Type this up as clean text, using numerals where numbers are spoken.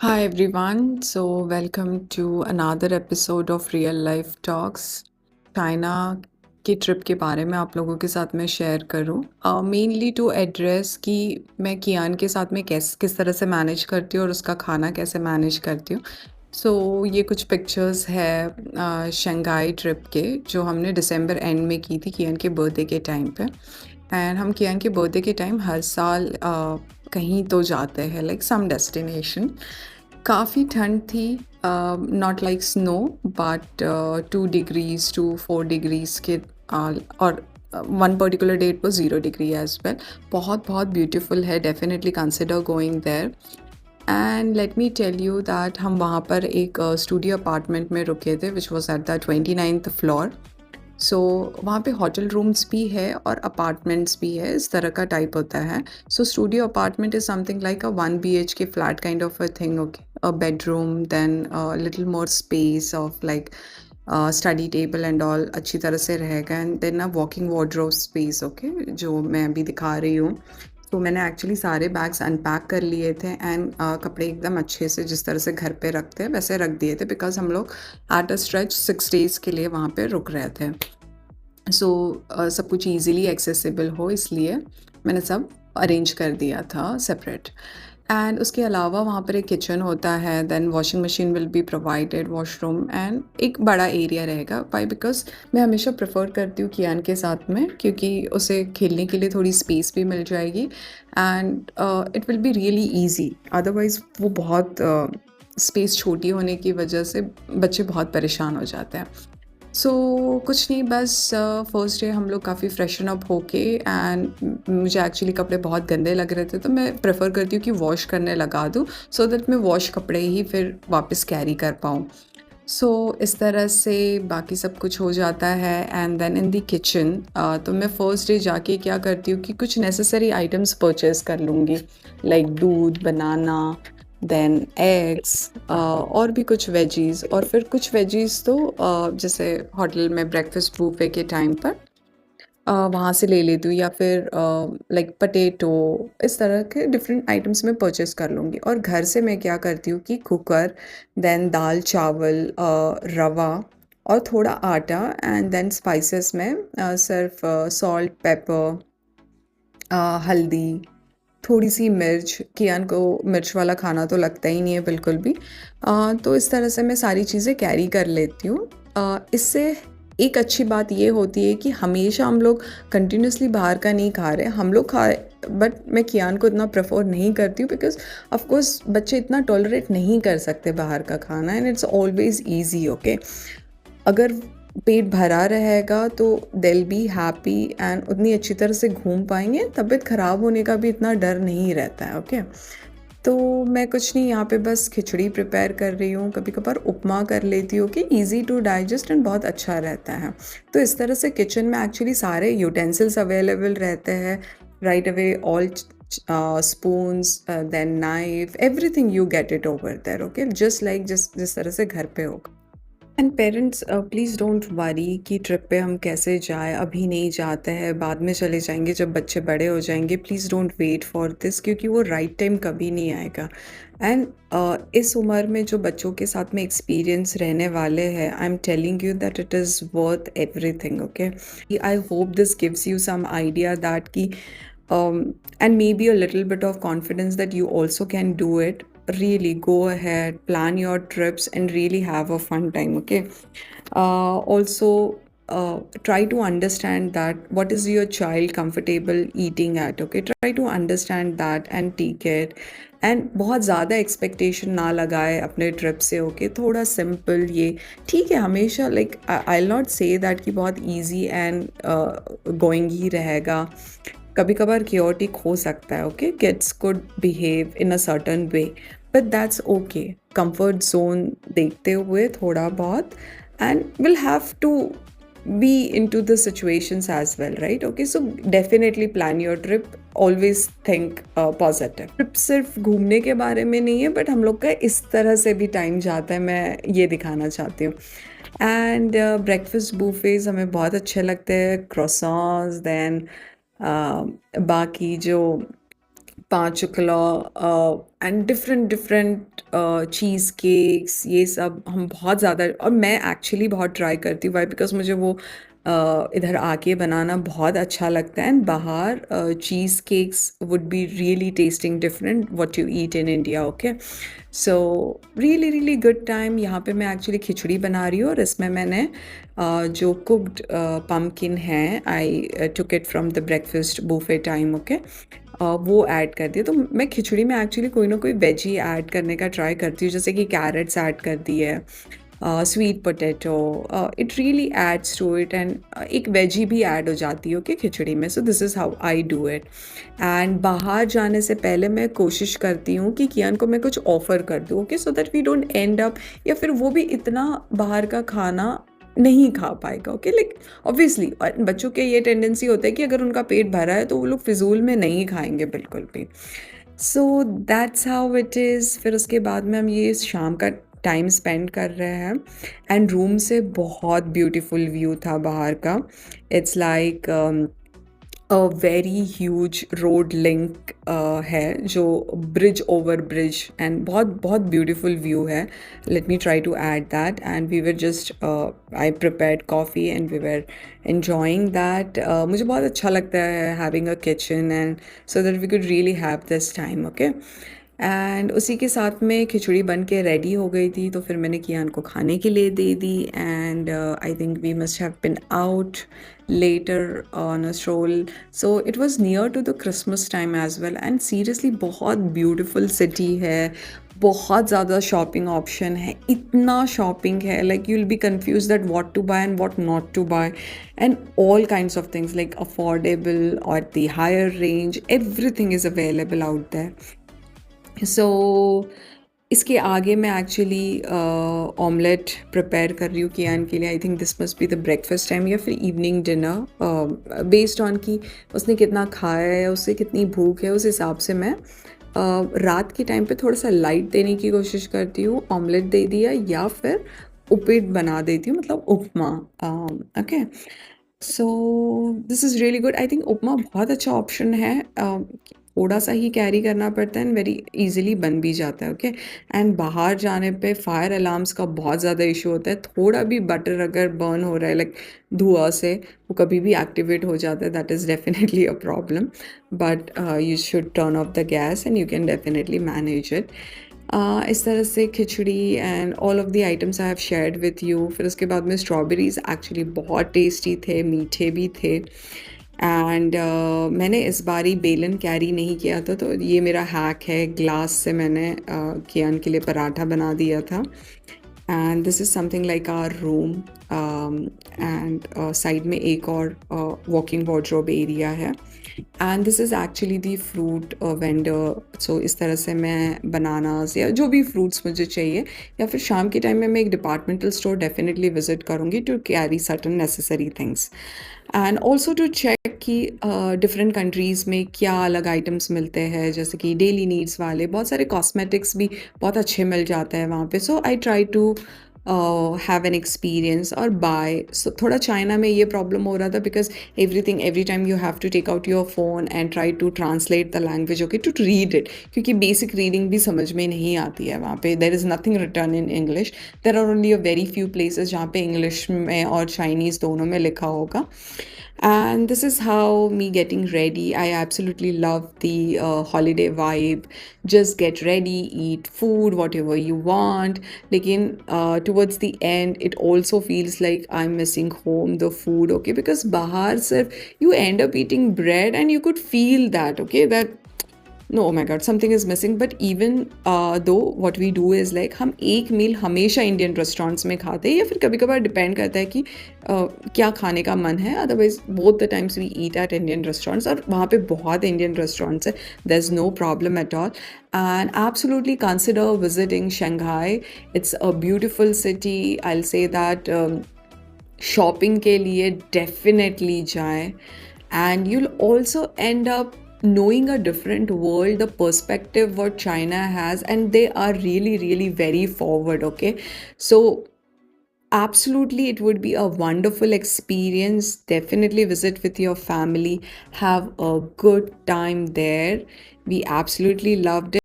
Hi everyone, so welcome to another episode of Real Life Talks. China की trip के बारे में आप लोगों के साथ मैं शेयर करूँ मेनली टू एड्रेस कि मैं कियान के साथ में किस तरह से मैनेज करती हूँ और उसका खाना कैसे मैनेज करती हूँ। ये कुछ पिक्चर्स है शंघाई ट्रिप के जो हमने दिसंबर एंड में की थी कियान के बर्थडे के टाइम पे। एंड हम कियान के बर्थडे के टाइम हर साल कहीं तो जाते हैं लाइक सम डेस्टिनेशन। काफ़ी ठंड थी, not like snow but 2 degrees to 4 degrees के और वन पर्टिकुलर डेट पर 0 डिग्री एज वेल। बहुत बहुत ब्यूटीफुल है, definitely consider going there. And let me tell you that हम वहाँ पर एक स्टूडियो अपार्टमेंट में रुके थे which was at the 29th floor. So वहाँ पे होटल रूम्स भी है और अपार्टमेंट्स भी है, इस तरह का टाइप होता है। So studio apartment is something like a 1 BHK flat kind of a thing, okay. A bedroom, then little more space of like study table and all अच्छी तरह से रहेगा, and then a walking wardrobe space, okay, जो मैं अभी दिखा रही हूँ। तो मैंने एक्चुअली सारे बैग्स अनपैक कर लिए थे एंड कपड़े एकदम अच्छे से जिस तरह से घर पे रखते हैं वैसे रख दिए थे, बिकॉज हम लोग एट अ स्ट्रेच 6 days के लिए वहाँ पे रुक रहे थे। सब कुछ ईज़िली एक्सेसिबल हो इसलिए मैंने सब अरेंज कर दिया था सेपरेट। एंड उसके अलावा वहाँ पर एक किचन होता है, then washing machine will be provided, washroom and एक बड़ा एरिया रहेगा। वाई? बिकॉज मैं हमेशा प्रेफर करती हूँ कियान के साथ में, क्योंकि उसे खेलने के लिए थोड़ी स्पेस भी मिल जाएगी and it will be really easy. Otherwise वो बहुत स्पेस छोटी होने की वजह से बच्चे बहुत परेशान हो जाते हैं। कुछ नहीं, बस फर्स्ट डे हम लोग काफ़ी फ्रेशन अप होके, एंड मुझे एक्चुअली कपड़े बहुत गंदे लग रहे थे तो मैं प्रेफर करती हूँ कि वॉश करने लगा दूँ, सो दैट मैं वॉश कपड़े ही फिर वापस कैरी कर पाऊँ। इस तरह से बाकी सब कुछ हो जाता है। And then in the kitchen तो मैं फर्स्ट डे जाके क्या करती हूँ कि कुछ नेसेसरी आइटम्स परचेज़ कर लूँगी, लाइक दूध, बनाना, देन एग्स और भी कुछ वेजीज़। और फिर कुछ वेजीज़ तो जैसे होटल में ब्रेकफास्ट बुफे के टाइम पर वहाँ से ले लेती हूँ, या फिर लाइक पटेटो, इस तरह के डिफरेंट आइटम्स मैं परचेज़ कर लूँगी। और घर से मैं क्या करती हूँ कि कुकर, देन दाल चावल, रवा और थोड़ा आटा, एंड देन स्पाइसेस में सिर्फ सॉल्ट, पेपर, हल्दी, थोड़ी-सी मिर्च। कियान को मिर्च वाला खाना तो लगता ही नहीं है बिल्कुल भी। तो इस तरह से मैं सारी चीज़ें कैरी कर लेती हूँ। इससे एक अच्छी बात ये होती है कि हमेशा हम लोग कंटिन्यूअसली बाहर का नहीं खा रहे। हम लोग खाए, बट मैं कियान को इतना प्रेफ़र नहीं करती हूँ, बिकॉज़ ऑफ़ कोर्स बच्चे इतना टॉलरेट नहीं कर सकते बाहर का खाना, and it's always easy, okay. अगर पेट भरा रहेगा तो they will be happy and उतनी अच्छी तरह से घूम पाएंगे, तबीयत ख़राब होने का भी इतना डर नहीं रहता है, ओके। तो मैं कुछ नहीं, यहाँ पे बस खिचड़ी प्रिपेयर कर रही हूँ, कभी कभार उपमा कर लेती हूँ कि इजी टू डाइजेस्ट एंड बहुत अच्छा रहता है। तो इस तरह से किचन में एक्चुअली सारे यूटेंसिल्स अवेलेबल रहते हैं right away, all spoons, then knife, everything you get it over there, okay, just like जिस जिस तरह से घर पे होगा। And parents, please don't worry कि ट्रिप पे हम कैसे जाएँ, अभी नहीं जाते हैं, बाद में चले जाएँगे जब बच्चे बड़े हो जाएँगे। Please don't wait for this, क्योंकि वो राइट टाइम कभी नहीं आएगा। एंड इस उम्र में जो बच्चों के साथ में एक्सपीरियंस रहने वाले हैं, I am telling you that it is worth everything, okay. I hope this gives you some idea that कि and maybe a little bit of confidence that you also can do it. Really go ahead, plan your trips and really have a fun time, okay. Also try to understand that what is your child comfortable eating at, okay. Try to understand that and take it, and बहुत ज़्यादा expectation ना लगाए अपने trip से, okay. थोड़ा simple, ये ठीक है हमेशा, like I will not say that कि बहुत इजी एंड गोइंग ही रहेगा। कभी कभार क्योटिक हो सकता है, okay. Kids could behave in a certain way, but that's okay. Comfort zone देखते हुए थोड़ा बहुत, and will have to be into the situations as well, right? Okay, so definitely plan your trip, always think positive. Trip सिर्फ घूमने के बारे में नहीं है, बट हम लोग का इस तरह से भी टाइम जाता है, मैं ये दिखाना चाहती हूँ। एंड ब्रेकफास्ट बुफेज हमें बहुत अच्छे लगते हैं, क्रॉसॉन्स, देन बाकी जो पाँचुकला and different different cheese cakes, ये सब हम बहुत ज़्यादा, और मैं एक्चुअली बहुत ट्राई करती हूँ। वाई? बिकॉज़ मुझे वो इधर आके बनाना बहुत अच्छा लगता है। एंड बाहर cheesecakes would be really tasting different what you eat in India. Okay, so really really good time. यहाँ पे मैं एक्चुअली खिचड़ी बना रही हूँ, और इसमें मैंने जो कुक्ड पम्पकिन है, I took it from the breakfast buffet time. Okay, वो ऐड कर दिया। तो मैं खिचड़ी में एक्चुअली कोई ना कोई वेजी ऐड करने का ट्राई करती हूँ, जैसे कि कैरेट्स ऐड कर दिए, sweet potato, it really adds to it. And एक वेजी भी ऐड हो जाती है ओके खिचड़ी में। So this is how I do it. And बाहर जाने से पहले मैं कोशिश करती हूँ कि कियान को मैं कुछ ऑफ़र कर दूँ, okay, so that we don't end up, या फिर वो भी इतना बाहर का खाना नहीं खा पाएगा। ओके, लाइक ऑब्वियसली बच्चों के ये टेंडेंसी होता है कि अगर उनका पेट भरा है तो वो लोग फिजूल में नहीं खाएंगे बिल्कुल भी। So that's how it is. फिर उसके बाद में हम ये शाम का टाइम स्पेंड कर रहे हैं। एंड रूम से बहुत ब्यूटीफुल व्यू था बाहर का। It's like a very huge road link है, जो ब्रिज ओवर ब्रिज, एंड बहुत बहुत ब्यूटीफुल व्यू है। Let me try to add that. And we were just, I prepared coffee and we were enjoying that. मुझे बहुत अच्छा लगता है having a kitchen, and so that we could really have this time. Okay, and उसी के साथ में खिचड़ी बन के रेडी हो गई थी, तो फिर मैंने कियान को खाने के लिए दे दी। And I think we must have been out later on a stroll. So it was near to the Christmas time as well. And seriously बहुत ब्यूटिफुल सिटी है, बहुत ज़्यादा शॉपिंग ऑप्शन है, इतना शॉपिंग है, like you will be confuse that what to buy and what not to buy, and all kinds of things like affordable और the higher range, everything is available out there. So इसके आगे मैं actually omelette prepare कर रही हूँ कियान के लिए। I think this must be the breakfast time या फिर इवनिंग डिनर, बेस्ड ऑन कि उसने कितना खाया है, उससे कितनी भूख है, उस हिसाब से मैं रात के टाइम पे थोड़ा सा लाइट देने की कोशिश करती हूँ। ऑमलेट दे दिया या फिर उपीट बना देती हूँ, मतलब upma. Okay, so this is really good. I think upma बहुत अच्छा ऑप्शन है। थोड़ा सा ही कैरी करना पड़ता है एंड वेरी इजीली बन भी जाता है। ओके, एंड बाहर जाने पे फायर अलार्म्स का बहुत ज़्यादा इशू होता है। थोड़ा भी बटर अगर बर्न हो रहा है, लाइक धुआं से, वो कभी भी एक्टिवेट हो जाता है। That is definitely a problem, but you should turn off the gas and you can definitely manage it. इस तरह से khichdi and all of the items I have shared with you. फिर उसके बाद में स्ट्रॉबेरीज़ एक्चुअली बहुत टेस्टी थे, मीठे भी थे। एंड मैंने इस बार ही बेलन कैरी नहीं किया था, तो ये मेरा हैक है। ग्लास से मैंने कियान के लिए पराठा बना दिया था। And this is something like our room, and side में एक और वॉकिंग वार्डरोब एरिया है। And this is actually the fruit vendor. So इस तरह से मैं बनानास या जो भी फ्रूट्स मुझे चाहिए, या फिर शाम के टाइम में मैं एक डिपार्टमेंटल स्टोर डेफिनेटली विजिट करूँगी to carry certain necessary things, and also to check कि डिफरेंट कंट्रीज़ में क्या अलग आइटम्स मिलते हैं, जैसे कि डेली नीड्स वाले बहुत सारे कॉस्मेटिक्स भी बहुत अच्छे मिल जाते हैं वहाँ पे। So I try to have an experience और बाय। सो थोड़ा चाइना में ये प्रॉब्लम हो रहा था, because everything every time you have to take out your phone and try to translate the language, okay, to read it, क्योंकि basic reading भी समझ में नहीं आती है वहाँ पे। There is nothing written in English. There are only a very few places जहाँ पे इंग्लिश में और चाइनीज़ दोनों में लिखा होगा। And this is how me getting ready. I absolutely love the holiday vibe. Just get ready, eat food, whatever you want. Lekin towards the end, it also feels like I'm missing home, the food, okay? Because bahar sirf, you end up eating bread and you could feel that, okay? That no, oh my god, something is missing. But even though what we do is like हम एक मील हमेशा Indian restaurants में खाते हैं, या फिर कभी कभार डिपेंड करता है कि क्या खाने का मन है। Otherwise both the times we eat at Indian restaurants, और वहाँ पे बहुत इंडियन रेस्टोरेंट्स है। There is no problem at all, and absolutely consider visiting Shanghai. It's a beautiful city, I will say that. Shopping के लिए definitely जाएं, and you'll also end up knowing a different world, the perspective what China has, and they are really really very forward. Okay, so Absolutely, it would be a wonderful experience. Definitely visit with your family, have a good time there. We absolutely loved it.